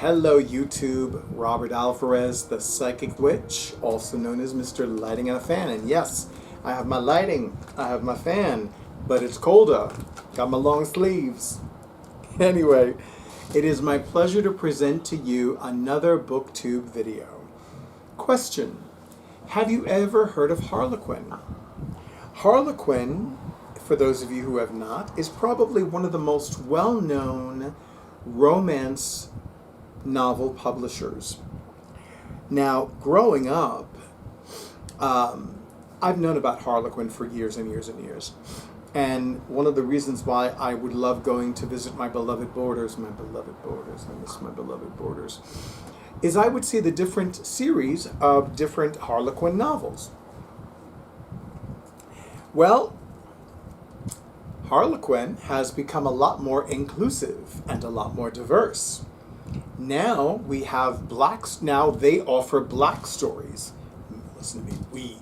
Hello YouTube, Robert Alvarez, the Psychic Witch, also known as Mr. Lighting and a Fan. And yes, I have my lighting, I have my fan, but it's colder. Got my long sleeves. Anyway, it is my pleasure to present to you another BookTube video. Question: have you ever heard of Harlequin? Harlequin, for those of you who have not, is probably one of the most well-known romance novel publishers. Now, growing up, I've known about Harlequin for years and years and years. And one of the reasons why I would love going to visit my beloved borders, I miss my beloved borders, is I would see the different series of different Harlequin novels. Well, Harlequin has become a lot more inclusive and a lot more diverse. Now we have now they offer black stories. Listen to me,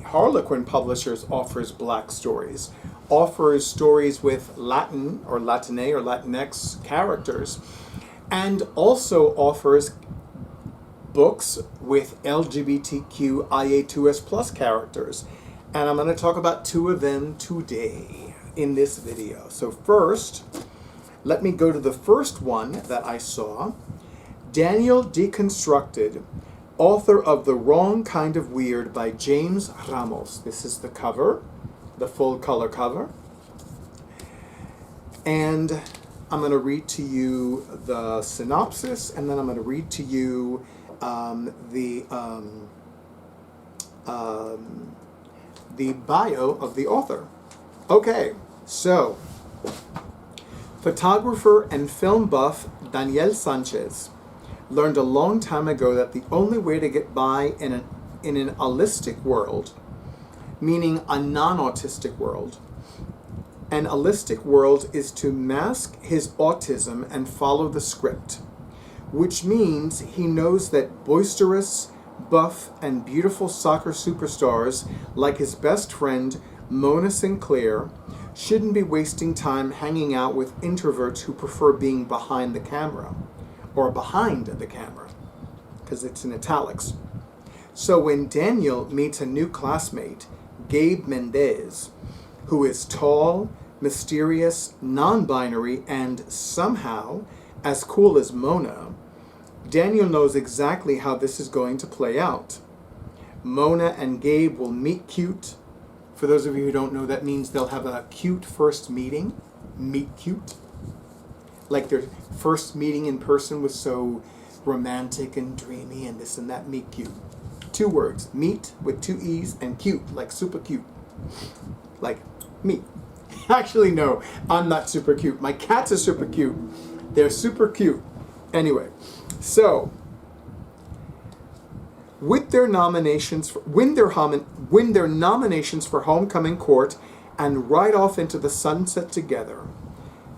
Harlequin Publishers offers black stories, offers stories with Latin or Latine or Latinx characters, and also offers books with LGBTQIA2S+ characters. And I'm going to talk about two of them today in this video. So first, let me go to the first one that I saw. Daniel Deconstructed, author of The Wrong Kind of Weird by James Ramos. This is the cover, the full color cover. And I'm going to read to you the synopsis, and then I'm going to read to you the bio of the author. Okay, so photographer and film buff Daniel Sanchez learned a long time ago that the only way to get by in an allistic world, meaning a non-autistic world, an allistic world is to mask his autism and follow the script, which means he knows that boisterous, buff, and beautiful soccer superstars like his best friend Mona Sinclair shouldn't be wasting time hanging out with introverts who prefer being behind the camera, or behind the camera, because it's in italics. So when Daniel meets a new classmate, Gabe Mendez, who is tall, mysterious, non-binary, and somehow as cool as Mona, Daniel knows exactly how this is going to play out. Mona and Gabe will meet cute. For those of you who don't know, that means they'll have a cute first meeting. Meet cute. Like their first meeting in person was so romantic and dreamy and this and that. Meet cute. 2 words. Meet with 2 E's and cute. Like super cute. Like me. Actually, no. I'm not super cute. My cats are super cute. They're super cute. Anyway. So, with their nominations, win their nominations for Homecoming Court and ride off into the sunset together,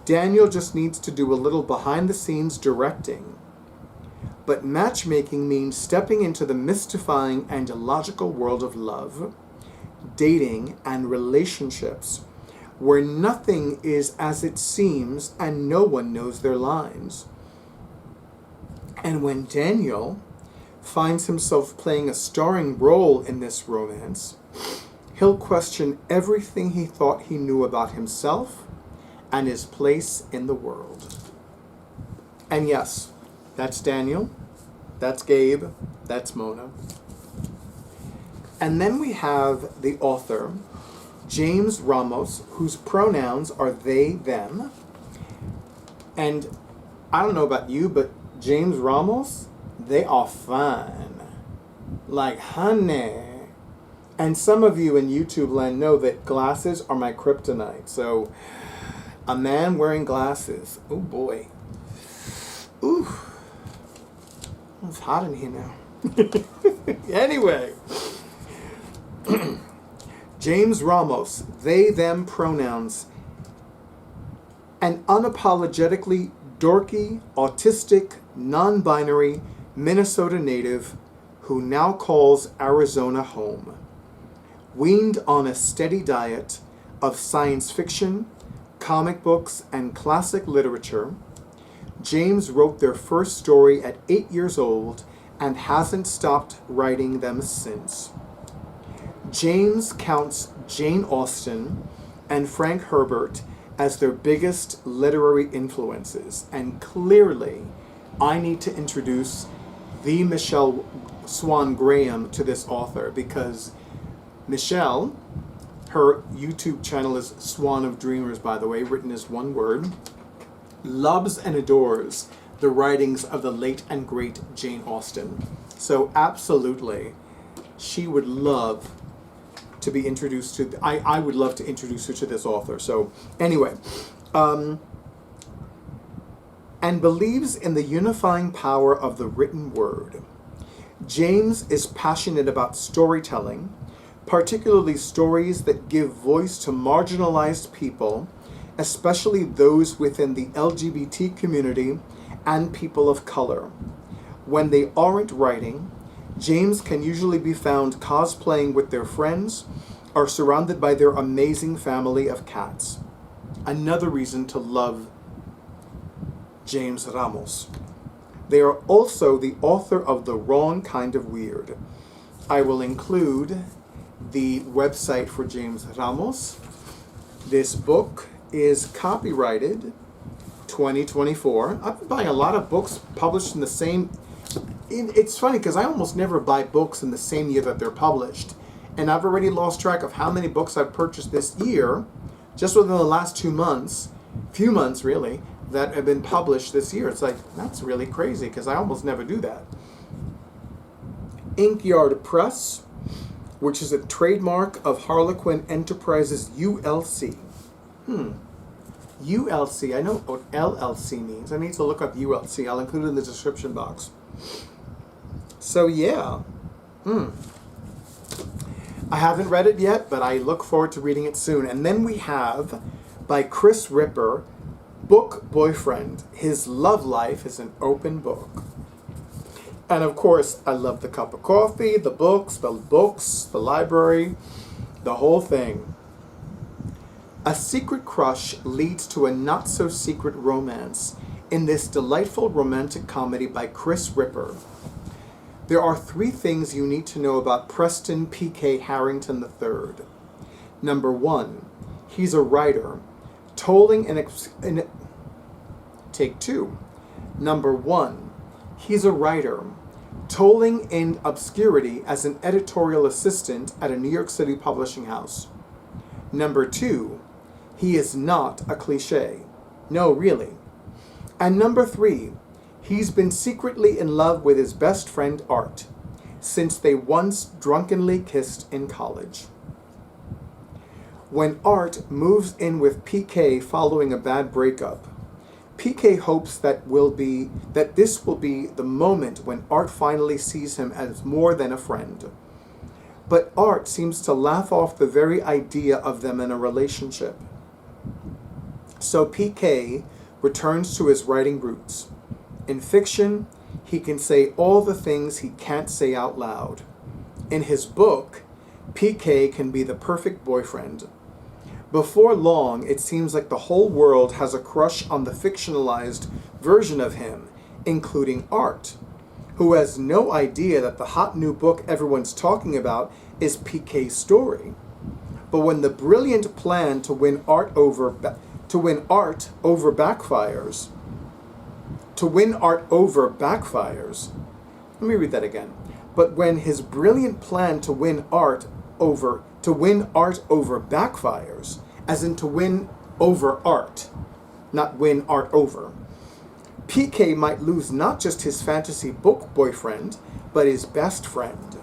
Daniel just needs to do a little behind-the-scenes directing. But matchmaking means stepping into the mystifying and illogical world of love, dating, and relationships, where nothing is as it seems and no one knows their lines. And when Daniel finds himself playing a starring role in this romance, he'll question everything he thought he knew about himself and his place in the world. And yes, that's Daniel, that's Gabe, that's Mona. And then we have the author, James Ramos, whose pronouns are they, them. And I don't know about you, but James Ramos, they are fine. Like honey. And some of you in YouTubeLand know that glasses are my kryptonite. So, a man wearing glasses. Oh boy. Ooh. It's hot in here now. Anyway. James Ramos, they, them pronouns. An unapologetically dorky, autistic, non-binary Minnesota native who now calls Arizona home. Weaned on a steady diet of science fiction, comic books, and classic literature, James wrote their first story at 8 years old and hasn't stopped writing them since. James counts Jane Austen and Frank Herbert as their biggest literary influences, and clearly I need to introduce the Michelle Swan Graham to this author, because Michelle, her YouTube channel is Swan of Dreamers, by the way, written as one word, loves and adores the writings of the late and great Jane Austen. So absolutely, she would love to be introduced to, I would love to introduce her to this author. So anyway, and believes in the unifying power of the written word. James is passionate about storytelling, particularly stories that give voice to marginalized people, especially those within the LGBT community and people of color. When they aren't writing, James can usually be found cosplaying with their friends or surrounded by their amazing family of cats. Another reason to love James Ramos. They are also the author of The Wrong Kind of Weird. I will include the website for James Ramos. This book is copyrighted 2024. I've been buying a lot of books published in the same... It's funny because I almost never buy books in the same year that they're published. And I've already lost track of how many books I've purchased this year, just within the last 2 months, few months really, that have been published this year. It's like, that's really crazy because I almost never do that. Inkyard Press, which is a trademark of Harlequin Enterprises ULC. ULC, I know what LLC means. I need to look up ULC. I'll include it in the description box. So yeah, I haven't read it yet, but I look forward to reading it soon. And then we have, by Kris Ripper, Book Boyfriend. His love life is an open book. And of course, I love the cup of coffee, the books, the library, the whole thing. A secret crush leads to a not-so-secret romance in this delightful romantic comedy by Kris Ripper. There are 3 things you need to know about Preston P.K. Harrington III. Number 1, he's a writer, Take 2. Number 1, he's a writer, tolling in obscurity as an editorial assistant at a New York City publishing house. Number 2, he is not a cliché. No, really. And number 3, he's been secretly in love with his best friend Art, since they once drunkenly kissed in college. When Art moves in with PK following a bad breakup, PK hopes that this will be the moment when Art finally sees him as more than a friend. But Art seems to laugh off the very idea of them in a relationship. So PK returns to his writing roots. In fiction, he can say all the things he can't say out loud. In his book, PK can be the perfect boyfriend. Before long, it seems like the whole world has a crush on the fictionalized version of him, including Art, who has no idea that the hot new book everyone's talking about is PK's story. But when the brilliant plan to win Art over backfires, let me read that again. But when his brilliant plan to win Art over backfires, as in to win over Art, not win Art over, PK might lose not just his fantasy book boyfriend, but his best friend.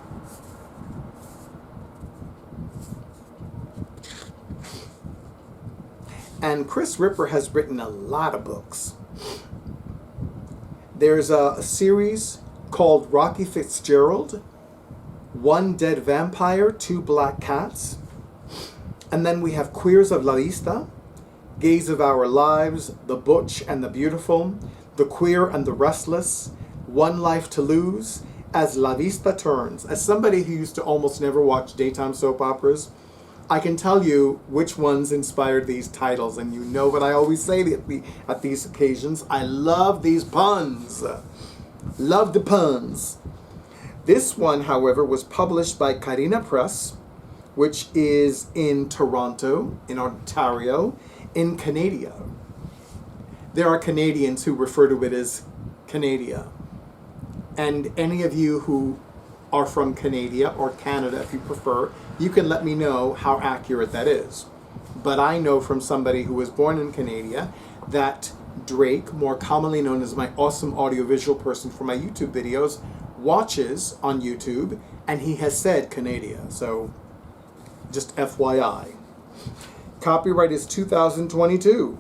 And Kris Ripper has written a lot of books. There's a series called Rocky Fitzgerald, One Dead Vampire, Two Black Cats. And then we have Queers of La Vista, Gays of Our Lives, The Butch and the Beautiful, The Queer and the Restless, One Life to Lose, As La Vista Turns. As somebody who used to almost never watch daytime soap operas, I can tell you which ones inspired these titles, and you know what I always say at these occasions. I love these puns. Love the puns. This one, however, was published by Carina Press, which is in Toronto, in Ontario, in Canada. There are Canadians who refer to it as Canada. And any of you who are from Canada or Canada, if you prefer, you can let me know how accurate that is. But I know from somebody who was born in Canada that Drake, more commonly known as my awesome audiovisual person for my YouTube videos, watches on YouTube, and he has said Canada. So just FYI. Copyright is 2022.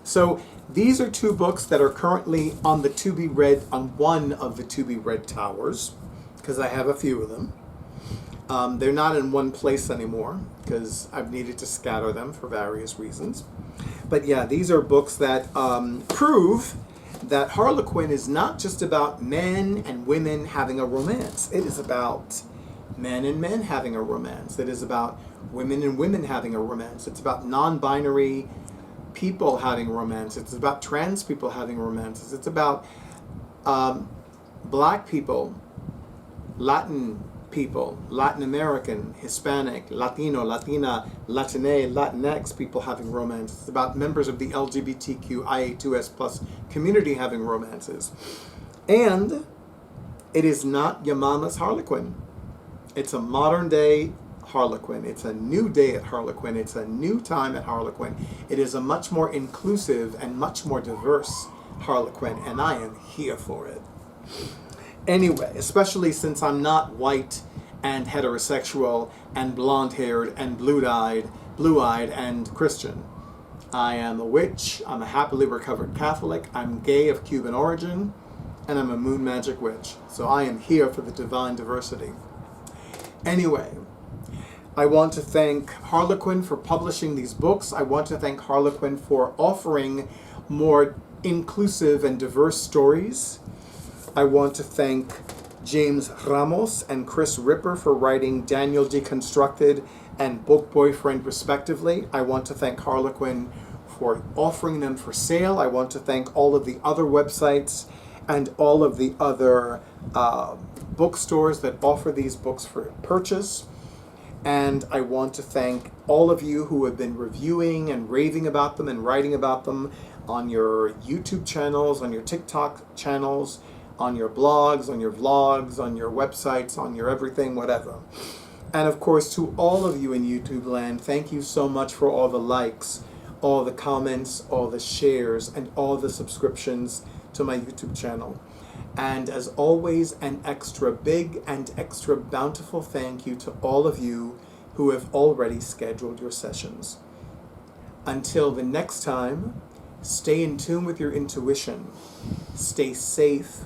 So these are two books that are currently on the to be read, on one of the to be read towers, because I have a few of them. They're not in one place anymore because I've needed to scatter them for various reasons. But yeah, these are books that prove that Harlequin is not just about men and women having a romance. It is about men and men having a romance. It is about women and women having a romance. It's about non-binary people having romance. It's about trans people having romances. It's about black people, Latin people, Latin American, Hispanic, Latino, Latina, Latine, Latinx people having romances. It's about members of the LGBTQIA2S plus community having romances. And it is not your mama's Harlequin. It's a modern day Harlequin. It's a new day at Harlequin. It's a new time at Harlequin. It is a much more inclusive and much more diverse Harlequin, and I am here for it. Anyway, especially since I'm not white and heterosexual and blonde-haired and blue-eyed and Christian. I am a witch, I'm a happily recovered Catholic, I'm gay of Cuban origin, and I'm a moon magic witch. So I am here for the divine diversity. Anyway, I want to thank Harlequin for publishing these books. I want to thank Harlequin for offering more inclusive and diverse stories. I want to thank James Ramos and Kris Ripper for writing Daniel Deconstructed and Book Boyfriend respectively. I want to thank Harlequin for offering them for sale. I want to thank all of the other websites and all of the other bookstores that offer these books for purchase. And I want to thank all of you who have been reviewing and raving about them and writing about them on your YouTube channels, on your TikTok channels, on your blogs, on your vlogs, on your websites, on your everything, whatever. And of course, to all of you in YouTube land, thank you so much for all the likes, all the comments, all the shares, and all the subscriptions to my YouTube channel. And as always, an extra big and extra bountiful thank you to all of you who have already scheduled your sessions. Until the next time, stay in tune with your intuition, stay safe,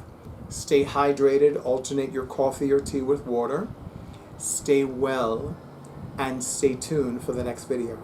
stay hydrated, alternate your coffee or tea with water, stay well, and stay tuned for the next video.